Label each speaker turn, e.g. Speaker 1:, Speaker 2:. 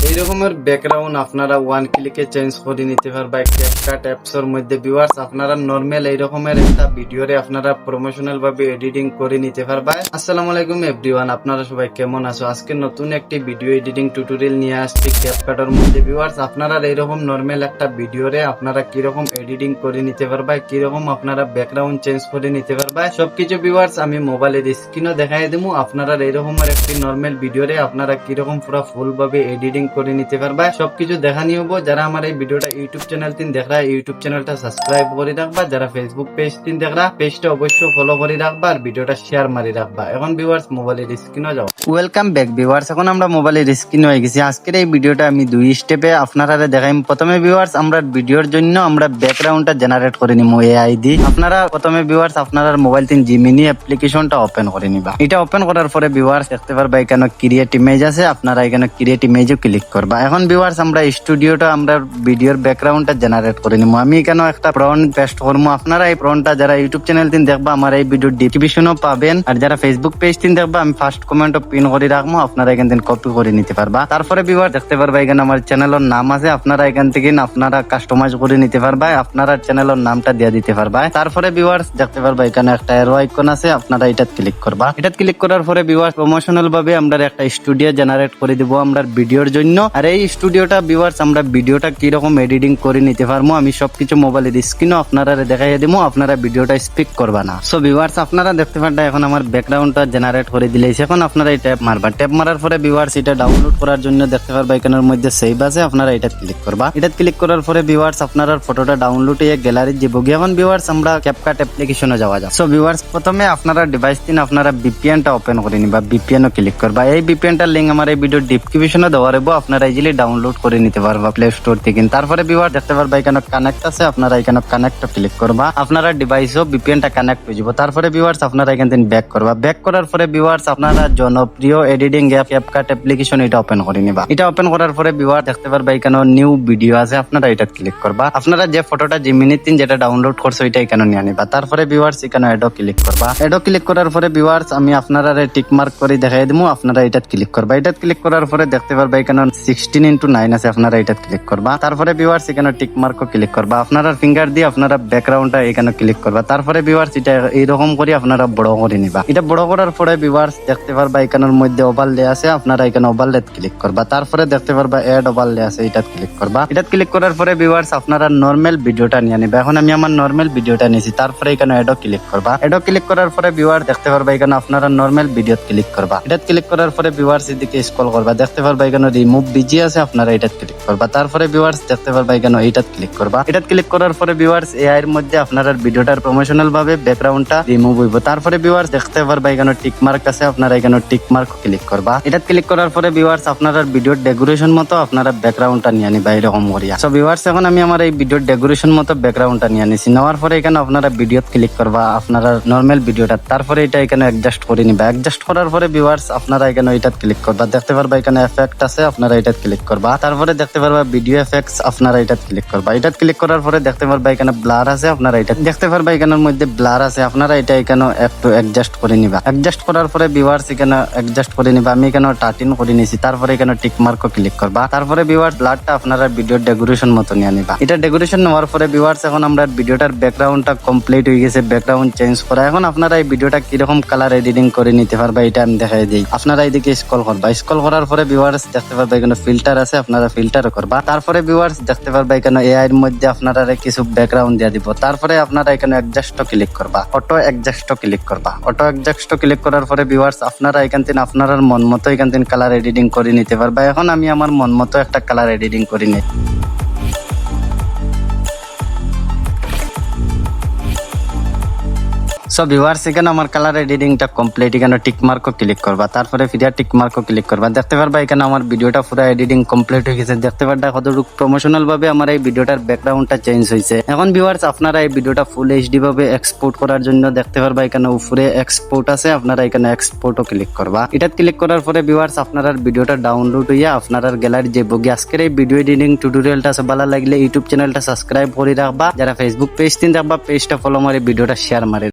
Speaker 1: এই রকমের ব্যাকগ্রাউন্ড আপনারা ওয়ান ক্লিকে চেঞ্জ করে নিতে পারবা ক্যাপকাট অ্যাপসের মধ্যে। ভিউয়ার্স আপনারা নরমাল এই রকমের একটা ভিডিওরে আপনারা প্রমোশনাল ভাবে এডিটিং করে নিতে পারবা। আসসালামু আলাইকুম এভরিওয়ান, আপনারা সবাই কেমন আছো? আজকে নতুন একটি ভিডিও এডিটিং টিউটোরিয়াল নিয়ে আসছি ক্যাপকাটের মধ্যে। ভিউয়ার্স আপনারা এই রকম নরমাল একটা ভিডিওরে আপনারা কি রকম এডিটিং করে নিতে পারবা, কি রকম আপনারা ব্যাকগ্রাউন্ড চেঞ্জ করে নিতে পারবা সবকিছু ভিউয়ার্স আমি মোবাইলের স্ক্রিনও দেখাই দেবো। আপনারা এই রকমের একটি নরমাল ভিডিওরে আপনারা কি রকম পুরো ফুল ভাবে এডিটিং করে নিতে পারবা সবকিছু দেখানি হবো। যারা আমার এই ভিডিওটা ইউটিউব চ্যানেল তিন দেখরা ইউটিউব চ্যানেলটা সাবস্ক্রাইব করে রাখবা, যারা ফেসবুক পেজ তিন দেখরা পেজটা অবশ্যই ফলো করে রাখবা আর ভিডিওটা শেয়ার মারি রাখবা। এখন ভিউয়ার্স মোবাইলের স্ক্রিনও যাও। ওয়েলকাম ব্যাক ভিউয়ার্স, এখন আমরা মোবাইলের স্ক্রিন হয়ে গেছি। আজকের এই ভিডিওটা আমি দুই স্টেপে আপনারা দেখাই। প্রথমে ভিউয়ার্স আমরা ভিডিওর জন্য আমরা ব্যাকগ্রাউন্ডটা জেনারেট করে নিব এআই দি। আপনারা প্রথমে ভিউয়ার্স আপনারা মোবাইল তিন জিমিনি অ্যাপ্লিকেশনটা ওপেন করে নিবা। এটা ওপেন করার পরে ভিউয়ার্স দেখতে পারবা এখানে ক্রিয়েট ইমেজ আছে, আপনারা এখানে ক্রিয়েট ইমেজও ক্লিক করবা। এখন ভিউয়ার্স আমরা স্টুডিওটা আমরা ভিডিওর ব্যাকগ্রাউন্ডটা জেনারেট করে নিব। আমি এখানে একটা প্রম্পট পেস্ট করবো। আপনারা এই প্রম্পটটা যারা ইউটিউব চ্যানেল তিন দেখবা আমার এই ভিডিওর ডেসক্রিপশনও পাবেন, আর যারা ফেসবুক পেজ তিন দেখবা আমি ফার্স্ট কমেন্টও পিন করে রাখবো, আপনারা এখান থেকে কপি করে নিতে পারবা। তারপরে ভিউয়ার্স দেখতে পারবা এখানে আমার চ্যানেলের নাম আছে, আপনারা এখান থেকে আপনারা কাস্টমাইজ করে নিতে পারবা, আপনারা চ্যানেলের নামটা দিয়ে দিতে পারবা। তারপরে ভিউয়ার্স দেখতে পারবা এখানে একটা এরো আইকন আছে, আপনারা এটা ক্লিক করবা। এটা ক্লিক করার পরে ভিউয়ার্স প্রমোশনাল ভাবে আমরা একটা স্টুডিও জেনারেট করে দিব আমরা ভিডিওর জন্য। আর এই স্টুডিওটা ভিউয়ার্স আমরা ভিডিওটা কি রকম এডিটিং করে নিতে পারবো আমি সবকিছু মোবাইলের স্ক্রিনও আপনারা দেখাই দিব, আপনারা ভিডিওটা স্পিক করবা না। সো ভিউয়ার্স আপনারা দেখতে পারবা এখন আমার ব্যাকগ্রাউন্ডটা জেনারেট করে দিলেছে। এখন আপনারা এই ট্যাপ মারবা, ট্যাপ মারার পরে ভিউয়ার্স এটা ডাউনলোড করার জন্য দেখতে পারবা এখানের মধ্যে সেভ আছে, আপনারা এটা ক্লিক করবা। এটা ক্লিক করার পরে ভিউয়ার্স আপনারা ফটোটা ডাউনলোড হয়ে গ্যালারি যাব। এখন ভিউয়ার্স আমরা ক্যাপকাট অ্যাপ্লিকেশনে যাওয়া যাক। সো ভিউয়ার্স প্রথমে আপনারা ডিভাইস দিন আপনারা ভিপিএনটা ওপেন করে নিবা, ভিপিএনও ক্লিক করবা। এই ভিপিএনটার লিংক আমার এই ভিডিও ডেসক্রিপশনে দেওয়া রইব, আপনারা ইজিলি ডাউনলোড করে নিতে পারবা প্লে স্টোর থেকে। তারপরে ভিউয়ার্স দেখতে পারবা এখানে কানেক্ট আছে, আপনারা এখানে কানেক্ট ক্লিক করবা, আপনারা ডিভাইসও ভিপিএনটা কানেক্ট হয়ে যাব। তারপরে ভিউয়ার্স আপনারা এখান থেকে ব্যাক করবা। ব্যাক করার পরে ভিউয়ার্স আপনারা জনপ্রিয় এডিটিং অ্যাপ ক্যাপকাট অ্যাপ্লিকেশন এটা ওপেন করে নিবা। এটা ওপেন করার পরে ভিউয়ার্স দেখতে পারবা এখানে নিউ ভিডিও আছে, আপনারা এটা ক্লিক করবা। আপনারা যে ফটোটা যে মিনিট তিন যেটা ডাউনলোড করছো এটা এখানে নিয়ে নিবা। তারপরে ভিউয়ার্স এখানে এডো ক্লিক করবা। এডো ক্লিক করার পরে ভিউয়ার্স আমি আপনারা টিক মার্ক করে দেখাই দিমু, আপনারা এটা ক্লিক করবা। এটা ক্লিক করার পরে দেখতে পারবা এখানে 16:9 আছে, আপনারা এটা ক্লিক করবা। তারপরে ভিউয়ার্স এখানে টিক মার্কও ক্লিক করবা, আপনারা ফিঙ্গার দিয়ে আপনারা ব্যাকগ্রাউন্ডটা এখানে ক্লিক করবা। তারপরে ভিউয়ার্স এটা এইরকম করে আপনারা বড় করে নিবা। এটা বড় করার পরে ভিউয়ার্স দেখতে পারবা এখানের মধ্যে ওভারলে আছে, আপনারা এখানে ওভারলে ক্লিক করবা। তারপরে দেখতে পারবা এড ওভারলে আছে, এটা ক্লিক করবা। এটা ক্লিক করার পরে ভিউয়ার্স আপনারা নরমাল ভিডিওটা নিয়ে নিবা। এখন আমি আমার নরমাল ভিডিওটা নিয়েছি, তারপরে এখানে এডো ক্লিক করবা। এডো ক্লিক করার পরে ভিউয়ার্স দেখতে পারবা এখানে আপনারা নরমাল ভিডিও ক্লিক করবা। এটা ক্লিক করার পরে ভিউয়ার্স এদিকে স্ক্রল করবা, দেখতে পারবা এখানে রিমুভ বিজি আছে, আপনারা এটা ক্লিক করবা। তারপরে ভিউয়ার্স দেখতে পারবা এখানে এইটা ক্লিক করবা। এটা ক্লিক করার পরে ভিউয়ার্স এআই এর মধ্যে আপনারা ভিডিওটার প্রমোশনাল ভাবে ব্যাকগ্রাউন্ডটা রিমুভ হইব। তারপরে ভিউয়ার্স দেখতে পারবা এখানে টিক মার্ক আছে, আপনারা এখানে টিক মার্ক ক্লিক করবা। এটা ক্লিক করার পরে ভিউয়ার্স আপনারা ভিডিওর ডেকোরেশন মতো আপনারা ব্যাকগ্রাউন্ডটা নিয়ে নিবা এরকম করিয়া। সো ভিউয়ার্স এখন আমি আমার এই ভিডিওর ডেকোরেশন মতো ব্যাকগ্রাউন্ডটা নিয়ে নিছি। নেওয়ার পরে এখানে আপনারা ভিডিও ক্লিক করবা, আপনারা নরমাল ভিডিওটা। তারপরে এটা এখানে অ্যাডজাস্ট করে নিবা। অ্যাডজাস্ট করার পরে ভিউয়ার্স আপনারা এখানে এটা ক্লিক করবা। দেখতে পারবা এখানে এফেক্ট আছে, আপনারা এটা ক্লিক করবা। তারপরে দেখতে পারবা ভিডিও এফেক্টস, আপনারা এটা ক্লিক করবা। এটা ক্লিক করার পরে দেখতে পারবা এখানে ব্লার আছে, আপনারা এটা দেখতে পারবা এখানের মধ্যে ব্লার আছে, আপনারা এটা এখানে একটু অ্যাডজাস্ট করে নিবা। অ্যাডজাস্ট করার পরে ভিউয়ার্স এখানে অ্যাডজাস্ট করে নিবা। আমি এখানে 13 করে নিয়েছি। তারপরে এখানে টিক মার্কও ক্লিক করবা। তারপরে ভিউয়ার্স ব্লারটা আপনারা ভিডিওর ডেকোরেশন মতো নিয়ে নিবা। এটা ডেকোরেশন নেওয়ার পরে ভিউয়ার্স এখন আমরা ভিডিওটার ব্যাকগ্রাউন্ডটা কমপ্লিট হয়ে গেছে, ব্যাকগ্রাউন্ড চেঞ্জ করা। এখন আপনারা এই ভিডিওটা কিরকম কালার এডিটিং করে নিতে পারবা এটা আমি দেখাই দিই। আপনারা এইদিকে স্ক্রল করবা, স্ক্রল করার পরে ভিউয়ার্স দেখতে পারবা এখানে ফিল্টার আছে, আপনারা ফিল্টার করবা। তারপরে ভিউয়ার্স দেখতে পারবা এখানে এআই এর মধ্যে আপনারা কিছু ব্যাকগ্রাউন্ড দিয়ে দিব। তারপরে আপনারা এখানে অ্যাডজাস্ট ক্লিক করবা, অটো অ্যাডজাস্ট ক্লিক করবা। অটো অ্যাডজাস্ট ক্লিক করার পরে ভিউয়ার্স আপনারা এখান থেকে আপনার মন মতো এখান থেকে কালার এডিটিং করে নিতে পারবা। এখন আমি আমার মন মতো একটা কালার এডিটিং করে নিই। সো ভিউয়ার্স এখানে আমার কালার এডিটিংটা কমপ্লিট, এখানে টিক মার্কও ক্লিক করবা। তারপরে ফিরে টিক মার্কও ক্লিক করবা। দেখতে পারবা এখানে আমার ভিডিওটা পুরো এডিটিং কমপ্লিট হয়ে গেছে। দেখতে পারবা কতটুকু প্রমোশনাল ভাবে আমার এই ভিডিওটার ব্যাকগ্রাউন্ডটা চেঞ্জ হয়েছে। এখন ভিউয়ার্স আপনারা এই ভিডিওটা ফুল এইচডি ভাবে এক্সপোর্ট করার জন্য দেখতে পারবা এখানে উপরে এক্সপোর্ট আছে, আপনারা এখানে এক্সপোর্টও ক্লিক করবা। এটা ক্লিক করার পরে ভিউয়ার্স আপনারা ভিডিওটা ডাউনলোড হইয়া আপনার গ্যালারি যে বগি। আজকের এই ভিডিও এডিটিং টিউটোরিয়ালটা ভালো লাগলে ইউটিউব চ্যানেলটা সাবস্ক্রাইব করে রাখবা, যারা ফেসবুক পেজ তিন রাখবা পেজটা ফলো মারে ভিডিওটা শেয়ার মারে।